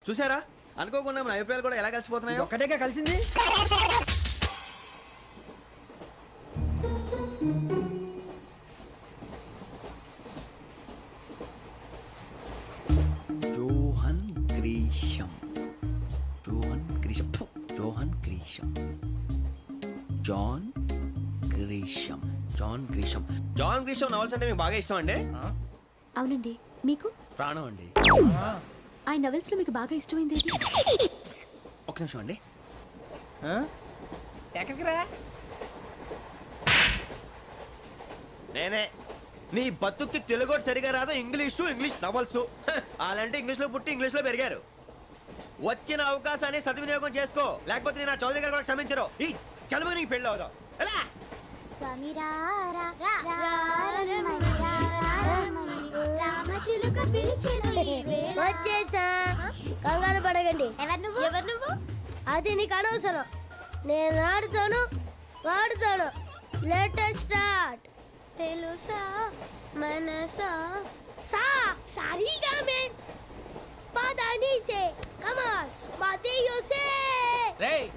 చూసారా అనుకోకుండా మన అభిప్రాయాలు కూడా ఎలా కలిసిపోతున్నాయో. ఒక్కటేగా కలిసింది. John Grisham John Grisham John Grisham John Grisham John Grisham John Grisham novels అంటే మీకు బాగా ఇష్టం అండి? అవునండి. మీకు? ప్రాణం అండి. ఆ నవెల్స్ లో మీకు బాగా ఇష్టమైంది ఏది? ఒక్క నిమిషం అండి. ఎక్కడికి రా? నేనే. నీ బతుక్కి తెలుగు సరిగా రాదు, ఇంగ్లీష్ నవల్స్. అలాంటి ఇంగ్లీష్ లో పుట్టి ఇంగ్లీష్ లో పెరిగారు. వచ్చిన అవకాశాన్ని సద్వినియోగం చేసుకో, లేకపోతే నేను నా చౌదరి గారు కూడా క్షమించరు. ఈ చదువు నీకు పెళ్ళి అవుదాం. ఎలా వచ్చేసా, కంగారు పడగండి. ఎవరు నువ్వు? అది నీకు అనవసరం. నేను ఆడుతాను, వాడుతాను. Let start. తెలుసా మనసా సా సారీగా మెన్ పదని సే కమాన్ మాదేయో సే. రేయ్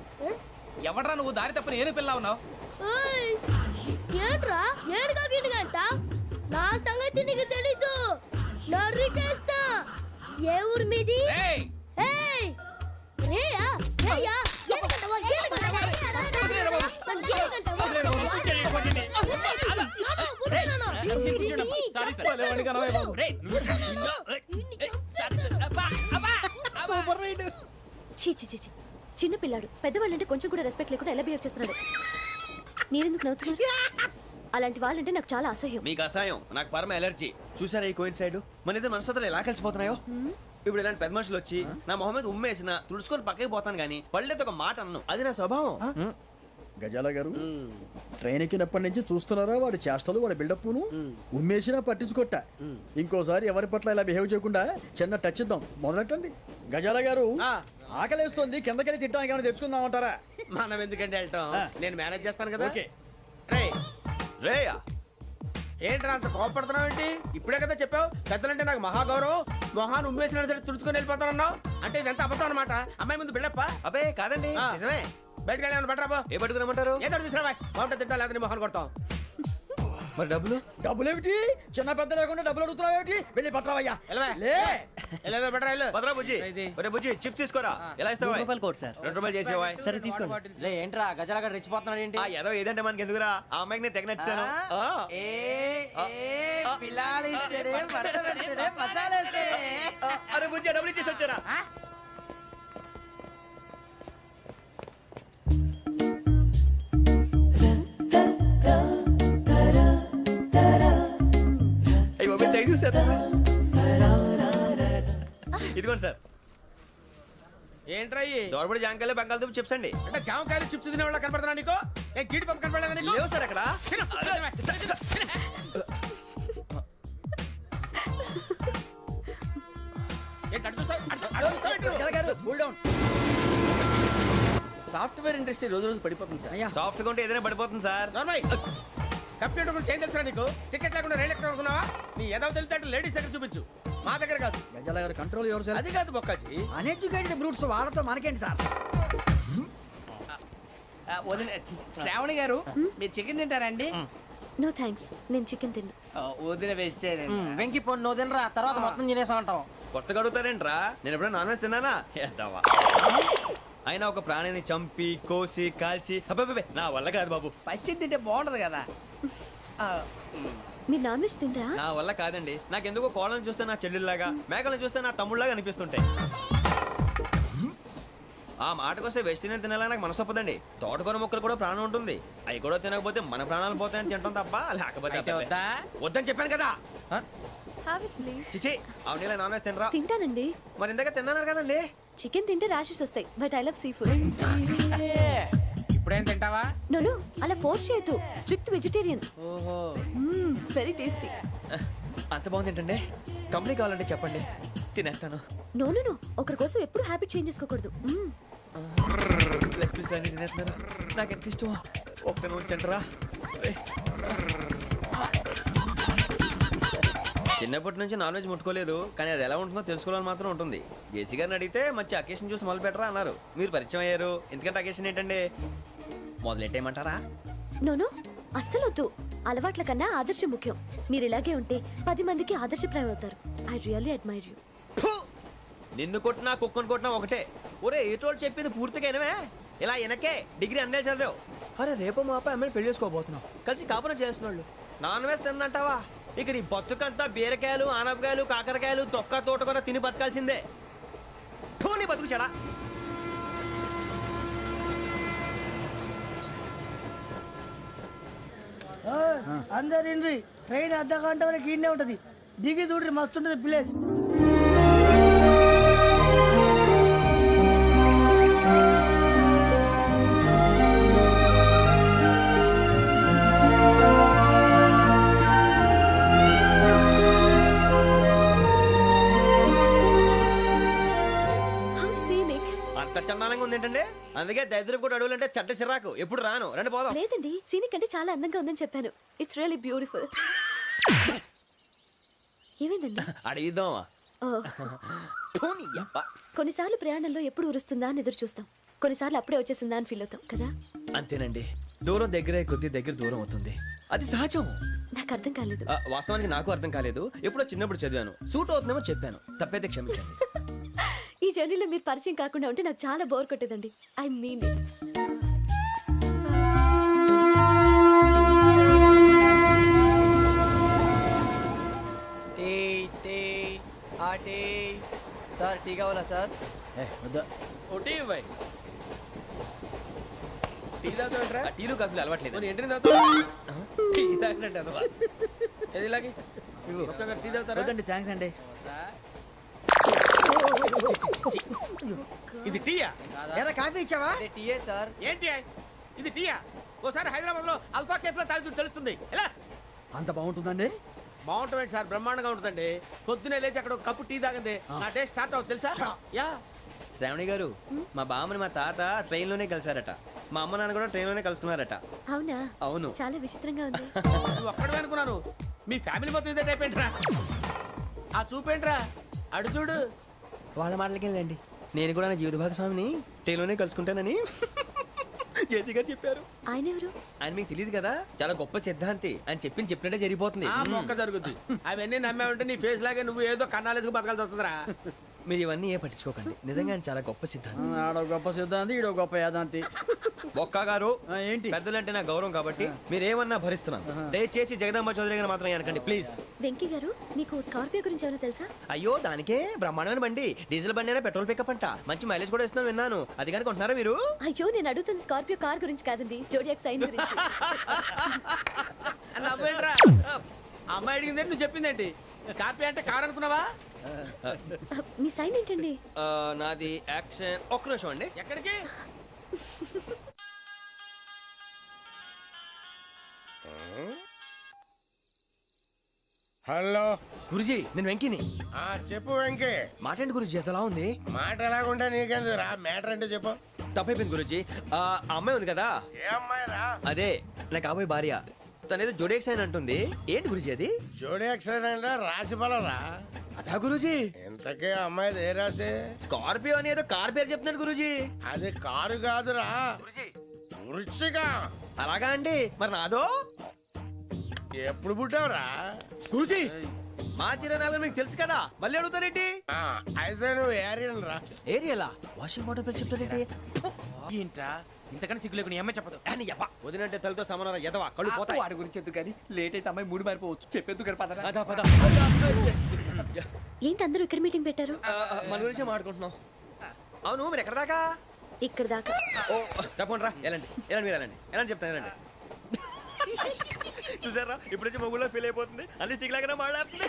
ఎవడ్రా నువ్వు? దారి తప్పని ఏను పిల్ల ఉన్నావు? ఓయ్ ఏంట్రా ఏడుగా గిడుగంట? నా సంగతి నీకు తెలీదు. నరికేస్తా. ఏ ఊరు మీది? రేయ్ ఏయ్ రేయా రేయా ఏడుగంటవా ఏడుగంటవా సారీ సార్. రేయ్ సూపర్ రైడ్. చీ చీ చీ చీ. చిన్న పిల్లాడు పెద్దవాళ్ళంటే కొంచెం కూడా రెస్పెక్ట్ లేకుండా ఎలా బిహేవ్ చేస్తున్నాడు. మీరెందుకు నవ్వుతున్నారు? అలాంటి వాళ్ళంటే నాకు చాలా అసహ్యం. మీకు అసహాయం, నాకు పరమ ఎలర్జీ. చూసారా ఈ కోయిన్ సైడ్ మన ఇద్దరు మనసుతో ఎలా కలిసిపోతున్నాయో. ఇప్పుడు ఇలాంటి పెద్ద మనుషులు వచ్చి నా మొహం మీద ఉమ్మేసిన తుడుచుకొని పక్కకి పోతాను కానీ పళ్ళేతో ఒక మాట అన్ను. అది నా స్వభావం. గజాల గారు ట్రైన్ ఎక్కినప్పటి నుంచి చూస్తున్నారా వాడి చేష్టలు, వాడి బిల్డప్ను. ఉమ్మేసినా పట్టించుకోట. ఇంకోసారి ఎవరి పట్ల ఇలా బిహేవ్ చేయకుండా చిన్న టచ్ ఇద్దాం. మొదలెట్టండి. గజాల గారు ఆకలేస్తోంది, కిందకెళ్ళి తిట్టడానికి ఏమైనా తెచ్చుకుందామంటారా? మనం ఎందుకంటే వెళ్తాం, నేను మేనేజ్ చేస్తాను కదా. ఓకే. రేయా ఏంట్రా అంత కోపడుతున్నావు ఏంటి? ఇప్పుడే కదా చెప్పావు పెద్దలంటే నాకు మహాగౌరవం, మొహాన్ని ఉమ్మేసిన సరే తుడుచుకొని వెళ్ళిపోతానన్నావు. అంటే ఇదంతా అబద్ధం అనమాట. అమ్మాయి ముందు బిల్డప్ప. అబ్బే కాదండి, నిజమే. బయటకు వెళ్ళాను బట్రాబో. ఏ పట్టుకురమ్మంటారు? ఏదో తీసుకురావా. బాగుంటుంది తింటా, లేదా మొహాన్ని కొడతాం. మరి డబ్బులు? డబ్బులేమిటి? చిన్న పెద్ద లేకుండా డబ్బులు అడుగుతున్నావు ఏమిటి? వెళ్ళి పట్టరావయ్యా. లే వెళ్ళేదో బట్రా వెళ్ళు. భద్రా బుజ్జి, ఒరే బుజ్జి చిప్స్ తీసుకోరా. ఎలా ఇస్తావా? ₹2 చేసేవా? సరే తీసుకోండి. లే ఏంట్రా గజాల గడ రెచ్చిపోతున్నాడు ఏంటి? ఆ ఏదో ఏదంటే మనకి ఎందుకురా, ఆ అమ్మాయికి నేను తెగ నచ్చాను. అరే బుజ్జి డబ్బులు ఇచ్చేసి వచ్చారా? ఇదిగోండి సార్. ఏంట్రా దోరబడి జాంకాయలు బంగాళదుంప చిప్స్ అండి. అంటే జామకాయలు చిప్స్ తినే వాళ్ళ కనపడుతున్నా నీకు? ఏ గీడి పంపు కనపడలేదా నీకు? లేవు సార్ అక్కడ. సాఫ్ట్వేర్ ఇండస్ట్రీ రోజు రోజు పడిపోతుంది సార్. సాఫ్ట్ గా ఉంటే ఏదైనా పడిపోతుంది సార్. కంప్యూటర్ గురించి ఏం తెలుసా నీకు? టికెట్ లేకుండా రైలు ఎక్కడ అనుకున్నావా? నీ ఏదో తెలితే లేడీస్ దగ్గర చూపించు, మా దగ్గర కాదు. గజాల గారు కంట్రోల్ ఎవరు? అది కాదు బొక్కాజీ. అన్ఎడ్యుకేటెడ్ బ్రూట్స్ వాడతాం మనకేంటి సార్? శ్రావణి గారు మీరు చికెన్ తింటారండి? నో థ్యాంక్స్, నేను చికెన్ తిన్ను. వదిన వేస్తే వెంకి పొన్ను నువ్వు తినరా, తర్వాత మొత్తం తినేసా ఉంటాం. కొత్తగా అడుగుతారేంట్రా? నేను ఎప్పుడైనా నాన్ వెజ్ తిన్నానా? ఎద్దావా. అయినా ఒక ప్రాణిని చంపి కోసి కాల్చి అబ్బబ్బే నా వల్ల కాదు బాబు. పచ్చి తింటే బాగుంటది కదా. మీరు నాన్ వెజ్ తినరా? నా వల్ల కాదండి. నాకెందుకో కోళ్ళని చూస్తే నా చెల్లెల్లాగా, మేకలను చూస్తే నా తమ్ముళ్ళలాగా అనిపిస్తుంటాయి. ఆ మాటకొస్తే వెస్టిరియన్ తినాలని నాకు మనసు ఒప్పదండి. తోటకూర మొక్కలు కూడా ప్రాణం ఉంటుంది. అవి కూడా తినకపోతే మన ప్రాణాలు పోతాయని తింటాం తప్ప లేకపోతే వద్దని చెప్పాను కదా. చిచి అవునీ నాన్ వెజ్ తినరా? తింటానండి. మరి ఇందాక తిన్నాను కదండి. చికెన్ తింటే ర్యాషెస్ వస్తాయి, but I love sea food. ఇప్పుడేం తింటావా? నో అలా ఫోర్స్ చేయొద్దు. Strict vegetarian. ఓహో వెరీ టేస్టీ. అంత బాగుంది ఏంటండి? కంపెనీ కావాలంటే చెప్పండి, తినేస్తాను. నో ఒకరి కోసం ఎప్పుడు హ్యాబిట్ చేంజ్ చేసుకోకూడదు. లెగ్ పీస్ అన్ని తినేస్తున్నారు. నాకు ఎంత ఇష్టమో. ఒక్క ఉంచండి రా. చిన్నప్పటి నుంచి నాన్ వెజ్ ముట్టుకోలేదు, కానీ అది ఎలా ఉంటుందో తెలుసుకోవాలని మాత్రం ఉంటుంది. జేసీ గారిని అడిగితే మంచి అకేషన్ చూసి మొదలు పెట్టరా అన్నారు. మీరు పరిచయం అయ్యారు, ఎందుకంటే అకేషన్ ఏంటండి? మొదలెట్టేయమంటారా? నోను అస్సలు వద్దు. అలవాట్ల కన్నా ఆదర్శం ముఖ్యం. మీరు ఇలాగే ఉంటే 10 మందికి ఆదర్శప్రాయం అవుతారు. I really admire you. ఫు! నిన్ను కొట్టినా కుక్కను కొట్టినా ఒకటే. ఒరే ఏటోళ్ళు చెప్పింది పూర్తిగా వినవే. ఇలా వెనకే డిగ్రీ అన్నే చదివావు. అరే రేపు మా అబ్బాయి అమ్మాయిని పెళ్లి చేసుకోబోతున్నావు, కలిసి కాపురం చేస్తున్నాళ్ళు. Non veg తిన్నంటావా? ఇక నీ బతుకంతా బీరకాయలు, ఆనపకాయలు, కాకరకాయలు, తొక్క తోట కూడా తిని బతకాల్సిందే. థూ, నీ బతుకు చెడా. అందరు ఇండ్రి ట్రైన్ అర్ధ గంట వరకు ఇన్నే ఉంటది. దిగి చూడ్రి మస్తు ఉంటది ప్లేస్. How scenic. అంత చందానంగా ఉంది ఏంటంటే, అందుకే దరిద్రం కూడా అడవులంటే చెడ్డ చిరాకు. ఎప్పుడు రాను, రండి పోదాం. లేదండి, సీనిక్ అంటే చాలా అందంగా ఉందని చెప్పాను. It's really beautiful. ఏమైందండి? అడిగిద్దామా? ఓ, థూ, నీ యబ్బ. కొన్నిసార్లు ప్రయాణంలో ఎప్పుడు ఉరుస్తుందా అని ఎదురు చూస్తాం, కొన్నిసార్లు అప్పుడే వచ్చేసిందా అని ఫీల్ అవుతాం కదా. అంతేనండి, దూరం దగ్గరే కొద్ది దగ్గర దూరం అవుతుంది, అది సహజం. నాకు అర్థం కాలేదు. వాస్తవానికి నాకు అర్థం కాలేదు. ఎప్పుడో చిన్నప్పుడు చదివాను, సూట్ అవుతుందేమో చెప్పాను, తప్పైతే క్షమించండి. ఈ జర్నీలో మీరు పరిచయం కాకుండా ఉంటే నాకు చాలా బోర్ కొట్టేదండి. I mean it. Tea tea ఆ టీ సార్ టీ కావాలా సార్? వద్దా. ఒకటి ఇవ్వాయి. టీ తాగుతావేంట్రా? టీలు కాఫీలు అలవాట్లేదు. మరి ఏంటి తాగుతావు? టీ తాగినట్టు అదవా. ఏది ఇలాగే ఒక్కొక్క టీ తాగుతారా? వద్దండి, థ్యాంక్స్ అండి. ఇది టీయా? ఎరా కాఫీ ఇచ్చావా? అదే టీయే సార్. ఏంటి ఇది టీయా? ఓసారి హైదరాబాద్ లో అల్ఫా కేఫ్ లో తాగుతూ తెలుస్తుంది. ఎలా అంత బాగుంటుందండి? బాగుంటుంది సార్, బ్రహ్మాండంగా ఉంటుందండి. పొద్దునే లేచి అక్కడ ఒక కప్పు టీ తాగింది నా డే స్టార్ట్ అవుతుంది తెలుసా? యా. శ్రావణి గారు, మా బామ్మని మా తాత ట్రైన్ లోనే కలిసారట. మా అమ్మ నాన్న కూడా ట్రైన్ లోనే కలుసుకున్నారట. అవునా? అవును. చాలా విచిత్రంగా ఉంది. నువ్వు ఒక్కడే అనుకున్నాను, మీ ఫ్యామిలీ మొత్తం ఇదే టైప్ ఏంట్రా? ఆ చూపేంట్రా, అడు చూడు. వాళ్ళ మాటలకి వెళ్ళండి, నేను కూడా నా జీవిత భాగస్వామిని ట్రైన్ లోనే కలుసుకుంటానని జేసీ గారు చెప్పారు. ఆయన ఎవరు? ఆయన మీకు తెలియదు కదా, చాలా గొప్ప సిద్ధాంతి అని చెప్పినట్టే జరిగిపోతుంది. ఆ మొక్క జరుగుద్ది. అవన్నీ నమ్మే ఉంటే నీ ఫేస్ లాగే నువ్వు ఏదో కన్నాలేసుకు బతకాల్సి వస్తుందిరా. మీరు ఇవన్నీ ఏ పట్టించుకోకండి, నిజంగా ఆయన చాలా గొప్ప సిద్ధాంతి. ఆడో గొప్ప సిద్ధాంతి, ఈడో గొప్ప యాదాంతి. ఒక్క గారు, ఏంటి? పెద్దలంటే నా గౌరవం కాబట్టి మీరేమన్నా భరిస్తున్నాను. దయచేసి జగదాంబ చౌదరి గారు మాత్రం అనకండి ప్లీజ్. వెంకీ గారు, మీకు స్కార్పియో గురించి ఏమైనా తెలుసా? అయ్యో, దానికే బ్రహ్మాండమైన బండి, డీజిల్ బండి అయినా పెట్రోల్ పికప్ అంట, మంచి మైలేజ్ కూడా ఇస్తున్నాను విన్నాను. అది కానీ కొంటున్నారా మీరు? అయ్యో, నేను అడుగుతుంది స్కార్పియో కార్ గురించి కాదండి, జోడియాక్ సైన్ గురించి. నవ్వేంట్రా? అమ్మాయి అడిగింది నువ్వు చెప్పిందేంటి? స్కార్పియో అంటే కార్ అనుకున్నావా? మీ సైన్ ఏంటండి? నాది యాక్షన్. ఒక్క నిమిషం అండి. ఎక్కడికి? హలో గురుజీ, నేను వెంకిని. చెప్పు వెంకీ. మాట్లాడండి గురుజీ, ఎంతలా ఉంది? మాట ఎలాగుంటా నీకెందుకు రా, మ్యాటర్ అంటే చెప్పు. తప్పైపోయింది గురుజీ. ఆ అమ్మాయి ఉంది కదా, ఏ అమ్మాయి రా? అదే నా కాబోయే భార్య. తనేదో జోడేక్స్ అని అంటుంది. ఏంటి గురుజీ అది? జోడి యాక్సిడెంట్ రాసి రా. అదా గురుజీ? ఇంతకే అమ్మాయి ఏ రాసి? స్కార్పియో అని ఏదో కార్ పేరు చెప్తున్నాడు గురుజీ. అది కారు కాదురా, వృచ్చిక. అలాగా అండి, మరి నాదో? ఎప్పుడు పుట్టావురా? గురుజీ, మా చిరనాలు మీకు తెలుసు కదా, మళ్ళీ అడుగుతారేంటి? అయితే నువ్వు ఏరియన్ రా. ఏరియలా? వాషింగ్ వాటర్ పేరు చెప్తారేంటి? ఏంట్రా ఇంతకన్నా సిగ్గు లేకుండా ఏమై చెప్పదు. అని యవ్వ, వదినంటే తలతో సమానం ఎదవా, కళ్ళు పోతాయి. వాడి గురించి ఎందుకు కానీ లేట్ అయితే అమ్మాయి మూడు మారిపోవచ్చు. చెప్పేందుకు కానీ పదరా. పద, పద. ఏంటి అందరూ ఇక్కడ మీటింగ్ పెట్టారు? మన గురించి మాట్లాడుకుంటున్నాం. అవును, మీరు ఎక్కడ దాకా? ఇక్కడ దాకా. ఓ తప్పకుండా రా, వెళ్ళండి వెళ్ళండి, మీరు వెళ్ళండి వెళ్ళండి, చెప్తాను వెళ్ళండి. చూసారా, ఇప్పుడు నుంచి మొగుల్లో ఫీల్ అయిపోతుంది, అన్ని సిగ్లాగానే మాట్లాడుతుంది.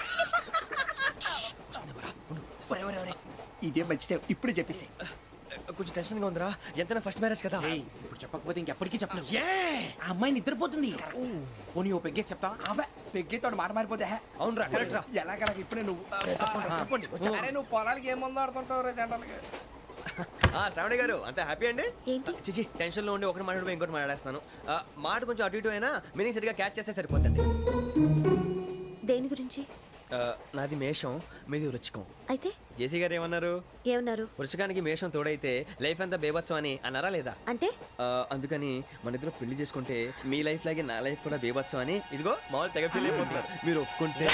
ఇదే మంచి టైం, ఇప్పుడు చెప్పేసి. కొంచెం టెన్షన్గా ఉందిరా, ఎంతైనా ఫస్ట్ మ్యారేజ్ కదా. ఇప్పుడు చెప్పకపోతే ఇంకెప్పటికీ చెప్పలేవు. ఆ అమ్మాయి నిద్రపోతుంది. పోనీ ఓ పెగ్గేసి చెప్తావా? అబ్బా, పెగ్గేతో మాట మారిపోతే. అవునురా, కరెక్ట్ రా. ఎలాగలా ఇప్పుడే నువ్వు అరే నువ్వు పొలాలకి ఏం మందు ఆడుతుంటావు రే జనరల్గా. శ్రావణి గారు, అంత హ్యాపీ అండి? ఏంటి? చిచి, టెన్షన్ లో ఉండి ఒకటి మాట్లాడిపోయి ఇంకోటి మాట్లాడేస్తాను. మాట కొంచెం అటు ఇటు అయినా మీనింగ్ సరిగా క్యాచ్ చేస్తే సరిపోతుంది. దేని గురించి? నాది మేషం మీది వృచ్చికం. అయితే జేసీ గారు ఏమన్నారు? ఏమన్నారు? వృచ్చికానికి మేషం తోడైతే లైఫ్ అంతా బేబత్సం అని అన్నారా లేదా? అంటే అందుకని మన ఇద్దరు పెళ్లి చేసుకుంటే మీ లైఫ్ లాగే నా లైఫ్ కూడా బేబత్సం అని ఇదిగో మామూలు తెగ పెళ్లి అయిపోతున్నారు. మీరు ఒప్పుకుంటే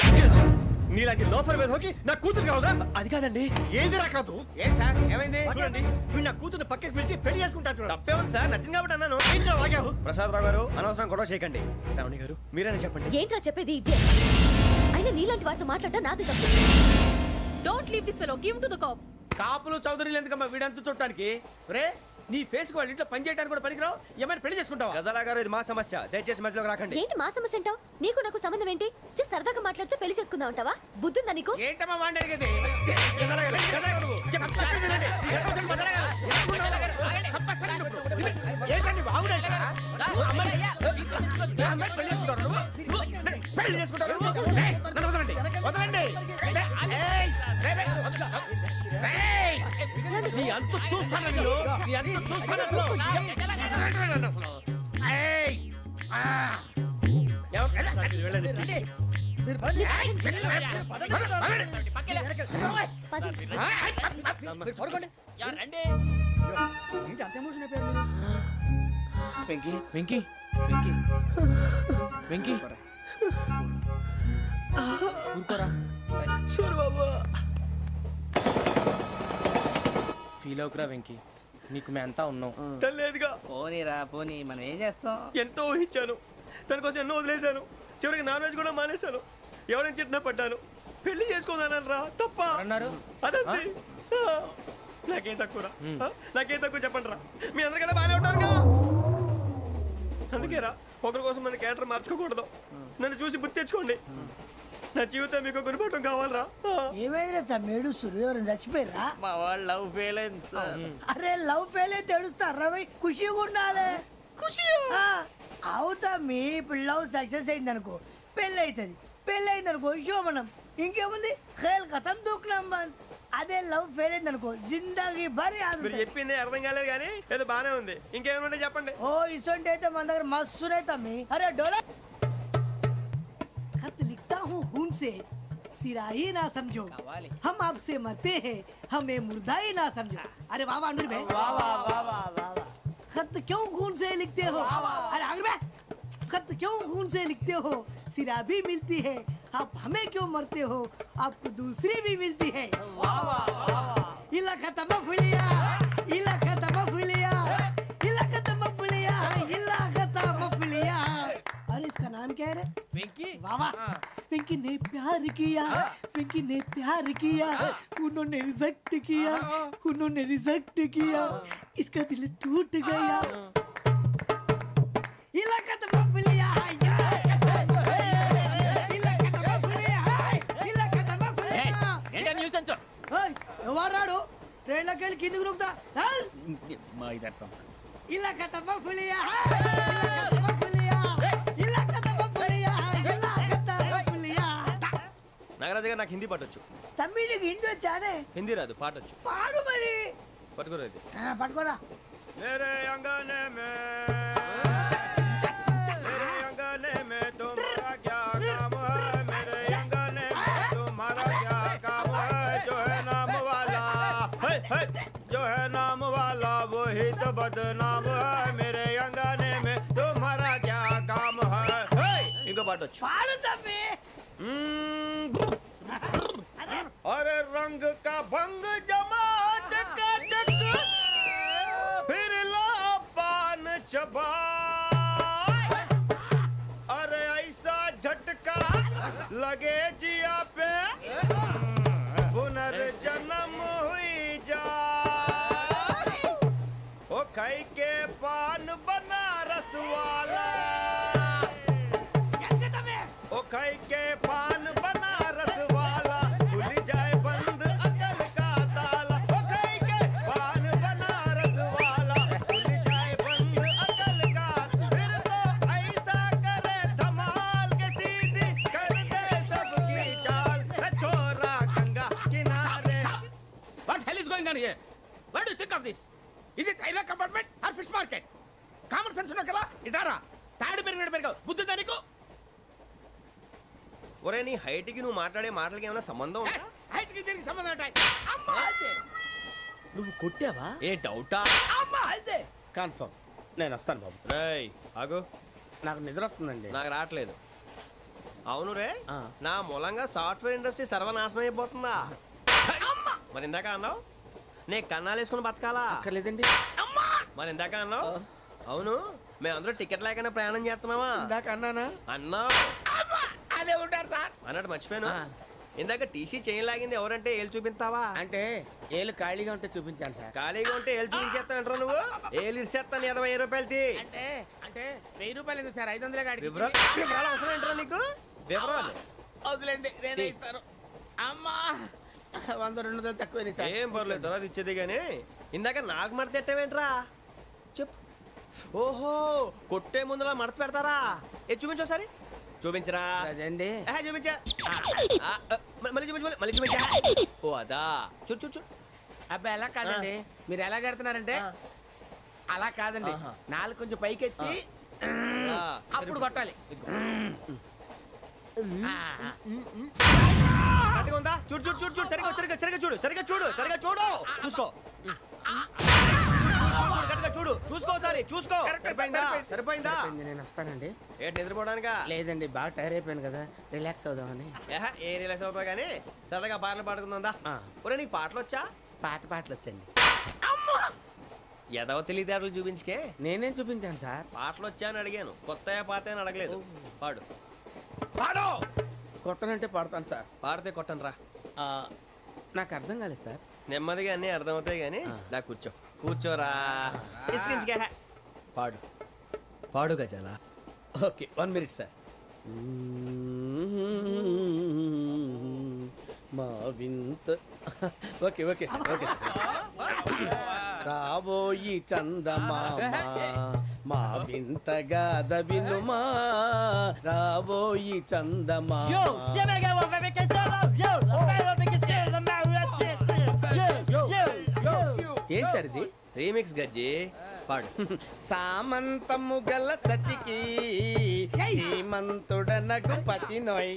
నీలాంటి లోఫర్ మీద హోకి నా కూతురు కావదా? అది కాదండి. ఏది రాకాదు. ఏం సార్ ఏమైంది? చూడండి వీడు నా కూతురు పక్కకి పిలిచి పెళ్లి చేసుకుంటాడు. తప్పే ఉంది సార్, నచ్చింది కాబట్టి అన్నాను. ప్రసాద్ రావు గారు అనవసరం గొడవ చేయకండి. శ్రావణి గారు మీరైనా చెప్పండి. ఏంట్రా చెప్పేది? ఇదే అయినా నీలాంటి వారితో మాట్లాడటం నాది తప్పు. Don't leave this fellow, give to the cop. కాపులు చౌదరులు ఎందుకమ్మా వీడంతా చూడటానికి? రే నీ ఫేస్ కు వాళ్ళ ఇంట్లో పని చేయడానికి కూడా పనికిరావు. ఏమైనా పెళ్లి చేసుకుంటావా? గజాలా గారు ఇది మా సమస్య, దయచేసి మధ్యలోకి రాకండి. ఏంటి మా సమస్య అంటావు? నీకు నాకు సంబంధం ఏంటి? జస్ట్ సరదాగా మాట్లాడితే పెళ్లి చేసుకుందాం అంటావా? బుద్ధుందా నీకు? ఏంటమ్మా వాడిని అడిగేది? ఏంటండి బాగుండేట? పెళ్లి చేసుకుంటారు. వదలండి. నీ అంత చూస్తాను వీళ్ళు. నీ అంత చూస్తాను అసలు. వెంకీ వెంకీ వెంకీ వెంకీ ఊరుకోరా. ఫీల్ అవుకురా వెంకీ, నీకు మేమంతా ఉన్నాం. లేదుగా పోనీరా పోనీ, మనం ఏం చేస్తాం? ఎంతో ఊహించాను, తన కోసం ఎన్నో వదిలేశాను, చివరికి నాన్ వెజ్ కూడా మానేశాను. ఎవరైనా తిట్టినా పడ్డాను. పెళ్లి చేసుకుందానని రా తప్ప అన్నారు. అదంతే. నాకేం తక్కువరా? నాకేం తక్కువ చెప్పండి రా. మీ అందరికన్నా బాగానే ఉంటారు కదా. అందుకే రా, ఒకరి కోసం మన క్యారెక్టర్ మార్చుకోకూడదు. నన్ను చూసి గుర్తు తెచ్చుకోండి. నా జీవితం మీకు గురిపటం కావాలరా. ఏమైనా తమ్మేడు సూర్యవరం చచ్చిపోయిరా? మా వాళ్ళు లవ్ ఫెయిల్ అయింది సార్. అరే లవ్ ఫెయిల్ అయితే ఏడుస్తారా? ఖుషిగా ఉండాలి. ఖుషి అవుతా. మీ ఇప్పుడు లవ్ సక్సెస్ అయింది అనుకో పెళ్ళి అవుతుంది. పెళ్ళి అయింది అనుకో శోభనం. ఇంకేముంది? ఖేల్ కథం దూకునాం బాన్. అదే లవ్ ఫెయిల్ అయింది అనుకో జిందాగీ భారీ. మీరు చెప్పింది అర్థం కాలేదు కానీ ఏదో బానే ఉంది. ఇంకేమైనా చెప్పండి. ఓ ఇసొంటి అయితే మన దగ్గర మస్తునే తమ్మి. అరే డోలా खत लिखता हूँ खून से सिरा ही ना समझो, हम आपसे मरते हैं हमें मुर्दा ही ना समझो. अरे वाह वाह अनुर भाई, वाह वाह वाह वाह वाह. खत क्यों खून से लिखते हो? अरे अनुर भाई, खत क्यों खून से लिखते हो? सिरा भी मिलती है, आप हमें क्यों मरते हो? आपको दूसरी भी मिलती है. वाह वाह वाह. इला खत्म फुलिया, इला खत्म फुलिया, इला खत्म फुलिया, इला खत्म फुलिया. अरे इसका नाम क्या है रे? వెంకీ वाह पिंकी ने प्यार किया, पिंकी ने प्यार किया, उन्होंने रिजेक्ट किया, उन्होंने रिजेक्ट किया, इसका दिल टूट गया. इलाका तो बबलिया है, इलाका तो बबलिया है, इलाका तो बबलिया. ఏంటా న్యూసెన్స్? ओए ఎవరాడు ట్రైన్ లోకి వెళ్ళి కిందికి రుకుతా? మా ఇదర్సం ఇలాకా तो बबलिया है, इलाका तो बबलिया, इलाका तो बबलिया है, इलाका तो बबलिया. నాగరాజు గారు నాకు హిందీ పాటొచ్చు. తమ్మి నీకు హిందీ వచ్చానే? హిందీ రాదు, పాటొచ్చు. పాడు మరి. పట్టుకోలేదు. పట్టుకోరా. मेरे अंगने में तुम्हारा क्या काम है? मेरे अंगने में तुम्हारा क्या काम है? जो है नाम वाला जो है नाम वाला वही तो बदनाम है. मेरे अंगने में तुम्हारा क्या काम है? इनको बाटो పాడు తమ్మి. अरे रंग का भंग जमा चकाचक फिर ला पान चबा. अरे ऐसा झटका लगे जिया पे पुनर्जन्म हुई जा. ओ खाई के पान बनारस वाला, ओ खाई के पान बनारस वाला खुल जाए बंद अकल का ताला. ओ खाई के पान बनारस वाला खुल जाए बंद अकल का. फिर तो ऐसा करे धमाल के सीधी कर दे सबकी चाल. छोरा गंगा किनारे. What hell is going on here? What do you think of this? Is it railway compartment or fish market? Common sense ఉన్న కదా ఇటారా తాడు పెరిగినట్టు పెరిగావు. బుద్ధి దానికి ఒరే నీ హైట్ కి నువ్వు మాట్లాడే మాటలకి ఏమైనా సంబంధం ఉందా? హైట్ కి దీనికి సంబంధం ఉంటాయి. అమ్మా అదే. నువ్వు కొట్టావా? ఏ డౌటా? అమ్మా అదే. కన్ఫర్మ్ నేను వస్తాను బాబు. రేయ్ ఆగు, నాకు నిద్ర వస్తుందండి. నాకు రావట్లేదు. అవును రే, ఆ. నా మూలంగా సాఫ్ట్వేర్ ఇండస్ట్రీ సర్వనాశనం అయిపోతుందా? మరి ఇందాక అన్నావు నే కన్నాలు వేసుకుని బతకాలా? అక్కర్లేదండి. మరి ఇందాక అన్నావు అవును మేమందరూ టికెట్ లేకుండా ప్రయాణం చేస్తున్నావా ఇందాక అన్నానా? అన్నావు. అదే ఉంటారు సార్. అన్నట్టు మర్చిపోయాను. ఆ. ఇందాక టీసీ చైన్ లాగింది ఎవరంటే ఏళ్ళు చూపిస్తావా? అంటే ఏళ్ళు ఖాళీగా ఉంటే చూపించాను సార్. ఖాళీగా ఉంటే ఏళ్ళు చూపించేస్తావు నువ్వు. ఏళ్ళు ఇచ్చేస్తాను 20 రూపాయలు తీ. అంటే అంటే 1000 రూపాయలు ఎందుకు సార్? 500 కాడికి వివరాలు అవసరం ఏంట్రా నీకు? వివరాలు వదిలేండి, నేనే ఇస్తాను. అమ్మా 100 200 తక్కువ సార్. ఏం పర్లేదు తర్వాత ఇచ్చేది కానీ ఇందాక నాకు మడత పెట్టావేంట్రా చెప్పు. ఓహో కొట్టే ముందులా మడత పెడతారా? ఏ చూపించు ఒకసారి. చూపించరా? అదండి. చూపించా. మళ్ళీ చూపించు, మళ్ళీ చూపించా. ఓ అదా, చూడు చూడు చూడు. అబ్బాయి ఎలా కాదండి, మీరు ఎలా కడుతున్నారంటే అలా కాదండి. ఆహా. నాలుగు కొంచెం పైకెత్తి ఆ, అప్పుడు కొట్టాలి. కరెక్ట్గా ఉందా? చూడు చూడు చూడు చూడు సరిగా సరిగా సరిగా చూడు సరిగా చూడు సరిగా చూడు చూసుకో. కరెక్ట్గా చూడు చూసుకో ఒకసారి చూసుకో. సరిపోయిందా? సరిపోయిందా? నేను వస్తానండి. ఏంటి నిద్రపోవడానికా? లేదండి, బాగా టైర్ అయిపోయాను కదా, రిలాక్స్ అవుదామని. ఏ రిలాక్స్ అవుతావు కానీ సరదాగా పాటలు పాడుకుందా? ఆ. ఒరే నీకు పాటలు వచ్చా? పాత పాటలు వచ్చండి. ఎదవ తెలివితేటలు చూపించుకే. నేనేం చూపించాను సార్? పాటలు వచ్చా అని అడిగాను, కొత్త పాత అని అడగలేదు. పాడు పాడు. కొట్టనంటే పడతాను సార్. పాడితే కొట్టను రా. ఆ, నాకు అర్థం కాలేదు సార్. నెమ్మదిగా అన్నీ అర్థమవుతాయి కానీ దా కూర్చో. కూర్చోరా. ఇసుకించుకే. పాడు పాడు గజాల. Okay 1 minute sir. మా వింత okay okay sir okay sir. రాబోయి చందమామ మా వింత గాథ వినుమా, రాబోయి చందమామ. ఏం సార్ ఇది? రీమిక్స్ గజ్జి. పాడు. సామంతము గల సతికి హేమంతుడనగు పతి నోయ్.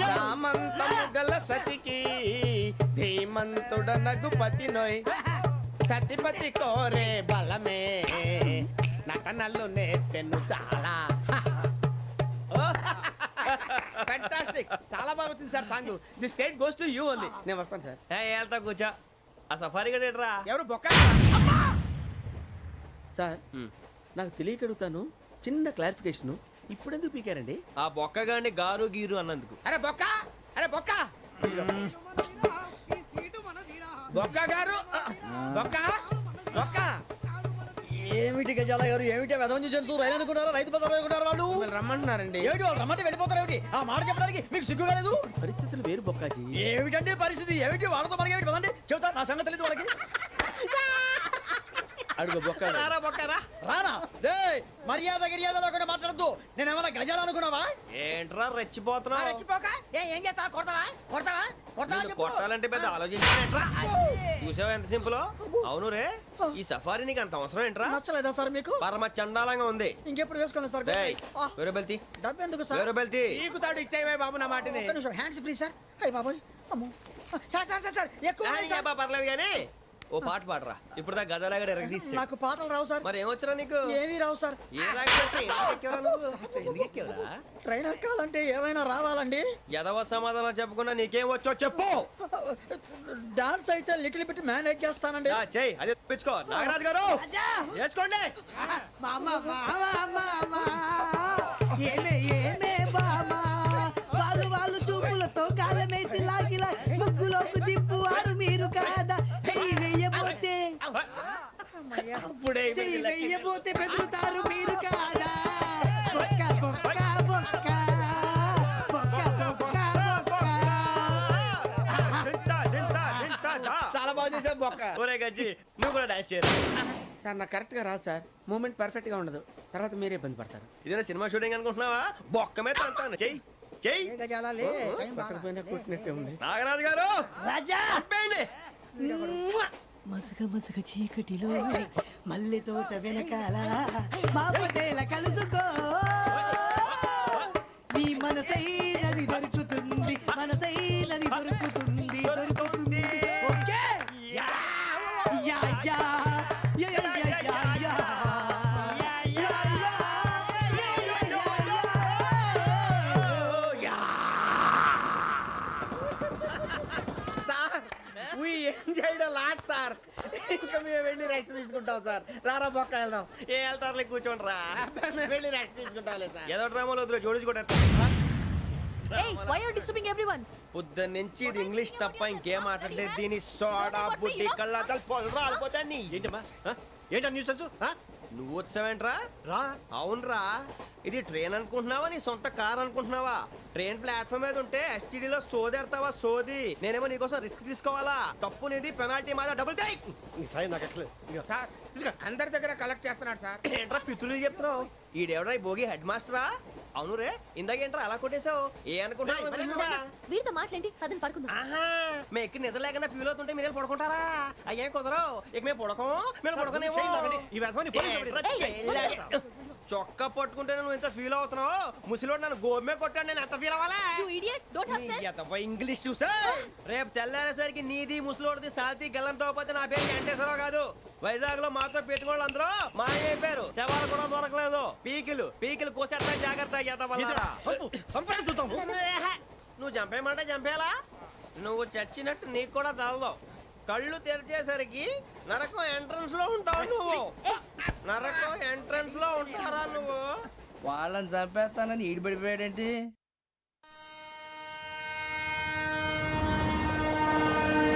సామంతము గల సతికి ధీమంతుడనగు పతి నోయ్. సతిపతి కోరే బలమే నటనలు నేర్పెను చాలా. ఫ్యాంటాస్టిక్, చాలా బాగా వచ్చింది sir song. The state goes to you only. నేను వస్తాను సార్. వెళ్తా కూర్చో. ఆ సఫారీ గడేట్రా. ఎవరు బొక్క సార్? నాకు తెలియక అడుగుతాను, చిన్న క్లారిఫికేషన్. ఇప్పుడెందుకు పీకారండి? ఆ బొక్కగాండి గారు గీరు అన్నందుకు. అరే బొక్క, అరే బొక్క, బొక్క గారు, బొక్క బొక్క. ఏమిటి గజాల గారు, ఏమిటి వెదవం చూసాను రైలు అనుకున్నారా? రైతు బజార్ అనుకున్నారు వాళ్ళు. మిమ్మల్ని రమ్మంటున్నారండి. ఏమిటి వాళ్ళు రమ్మంటే వెళ్ళిపోతారు? ఏమిటి ఆ మాట చెప్పడానికి మీకు సిగ్గు కాలేదు? పరిస్థితులు వేరు బొక్కాజీ. ఏమిటండి పరిస్థితి? ఏమిటి వాళ్ళతో మనకి ఏమిటి పదండి చెబుతా, నా సంగతి తెలియదు వాళ్ళకి. అడుగు బొక్క. రారా బొక్కరా. రానా రే, మర్యాద గిర్యాద లేకుండా మాట్లాడద్దు. నేను ఏమన్నా గజాలు అనుకున్నావా? ఏంట్రా రెచ్చిపోతున్నావు? ఏం చేస్తావా? కొడతావా? కొడతావా? కొడతావా నిన్ను చెప్పు. కొట్టాలంటే పెద్ద ఆలోచించానేంట్రా? చూసావా ఎంత సింపుల్? అవును రే, ఈ సఫారీ నీకు అంత అవసరం ఏంట్రా? నచ్చలేదా సార్ మీకు? పరమ చండాలంగా ఉంది. ఇంకెప్పుడు వేసుకోండి సార్. రేయ్, వేరే బెల్తి డబ్బు ఎందుకు సార్? వేరే బెల్తి. నీకు తాడు ఇచ్చాయి బాబు నా మాటని. ఒక్క నిమిషం, హ్యాండ్స్ ఫ్రీ సార్. అయ్య బాబోయ్, అమ్మో. సార్ సార్ సార్ సార్ ఎక్కువ ఉన్నాయి సార్. పర్లేదు కానీ ఓ పాట పాడరా. ఇప్పుడు దా గదలాగడ ఎరగదీసి. నాకు పాటలు రావు సార్. మరి ఏమొచ్చరా నీకు? ఏమీ రావు సార్. ఏ రాకపోతే ఎందుకు ఎక్కేవరా నువ్వు? ఎందుకు ఎక్కేవరా? ట్రైన్ ఎక్కాలంటే ఏమైనా రావాలండి. ఎదవ సమాధానం చెప్పకుండా నీకేం వచ్చో చెప్పు. డాన్స్ అయితే లిటిల్ బిట్ మేనేజ్ చేస్తానండి. చెయ్యి అదే తెప్పించుకో. నాగరాజు గారు వేసుకోండి. మామ మామ మామ ఏనే ఏనే బామా, వాళ్ళు చూపులతో కాలమేసి లాగిలా ముగ్గులోకి తిప్పువారు మీరు కాదా? చెయ్యి వెయ్యబోతే అప్పుడే చెయ్యి వెయ్యబోతే బెదురుతారు మీరు కాదా? బొక్క బొక్క బొక్క బొక్క బొక్క బొక్క. చాలా బాగా చేసావు బొక్క. ఒరే గజ్జి నువ్వు కూడా డాన్స్ చేయరు. సార్ నాకు కరెక్ట్ గా రాదు సార్. మూమెంట్ పర్ఫెక్ట్ గా ఉండదు, తర్వాత మీరే ఇబ్బంది పడతారు. ఇదేనా సినిమా షూటింగ్ అనుకుంటున్నావా? బొక్క మీద అంటాను. చెయ్యి చెయ్యి. ఏ గజాలాలే, టైం బాగా. కొట్టకపోయినా కొట్టినట్టే ఉంది. నాగరాజు గారు రాజా చంపేయండి. మసక మసక చీకటిలో మల్లె తోట వెనకాల మా పటేల కలుసుకో నీ మనసైనది దొరుకుతుంది మనసైనది దొరుకుతుంది దొరుకుతుంది okay yeah yeah yeah yeah yeah yeah yeah sir we enjoyed a lot sir ఇంకా మేము వెళ్ళి రెస్ట్ తీసుకుంటాం సార్ రారా బొక్క వెళ్దాం ఏ వెళ్తారులే కూర్చోండి రా అబ్బాయి, మేము వెళ్ళి రెస్ట్ తీసుకుంటాంలే సార్ ఏదో డ్రామాలో వద్దు జోడించుకుంటా Hey, why are you disturbing everyone? పొద్దున్న నుంచి ఇది ఇంగ్లీష్ తప్ప ఇంకేం మాట్లాడలేదు దీని సోడా బుడ్డి కళ్ళ పొలం రాలిపోతా నీ ఏంటమ్మా ఏంటా న్యూస్ నువ్వు వచ్చావేంట్రా రా అవునరా ఇది ట్రైన్ అనుకుంటున్నావా నీ సొంత కార్ అనుకుంటున్నావా ట్రైన్ ప్లాట్ఫామ్ మీద ఉంటే ఎస్టీడీలో సోదేడతావా సోది నేనేమో నీకోసం రిస్క్ తీసుకోవాలా తప్పు నీది పెనాల్టీ మాదా డబుల్ టై సాయి నాకు ఎక్కలేదు సార్ అందరి దగ్గర కలెక్ట్ చేస్తున్నాడు సార్ ఏంట్రా పితులు చెప్తున్నావు ఈడెవడ్రా ఈ భోగి హెడ్ మాస్టరా అవును రే ఇందాకేంట్రా అలా కొట్టేశావు ఏ అనుకుంటున్నావు వీడితో మాట్లాడి పదని పడుకుందాం. ఆహా మేము ఎక్కి నిద్ర లేకుండా ఫీల్ అవుతుంటే మీరేం పడుకుంటారా అయ్యేం కుదరవు ఇక మేము పడకం మేము పడుకునేమో చొక్కా పట్టుకుంటే నువ్వు ఎంత ఫీల్ అవుతున్నావు ముసలివాడు నన్ను గోమే కొట్టాడు నేను ఎంత ఫీల్ అవ్వాలా You idiot, don't have sense. English చూసా రేపు తెల్లారేసరికి నీది ముసలోడిది సాల్తీ గల్లంతో పోతే నా పేరు వెంకటేశ్వరరావు కాదు వైజాగ్ లో మాతో పెట్టుకోళ్ళు అందరూ మాయైపోయారు శవాలు కూడా దొరకలేదు పీకిలు కోసేస్తా జాగ్రత్త చూద్దాం నువ్వు చంపేయమంటే చంపేలా నువ్వు చచ్చినట్టు నీకు కూడా తగదు కళ్ళు తెరిచేసరికి నరకం ఎంట్రన్స్ లో ఉంటావు నువ్వు నరకం ఎంట్రన్స్ లో ఉంటారా నువ్వు వాళ్ళని చంపేస్తానని ఈడిపడిపోయాడేంటి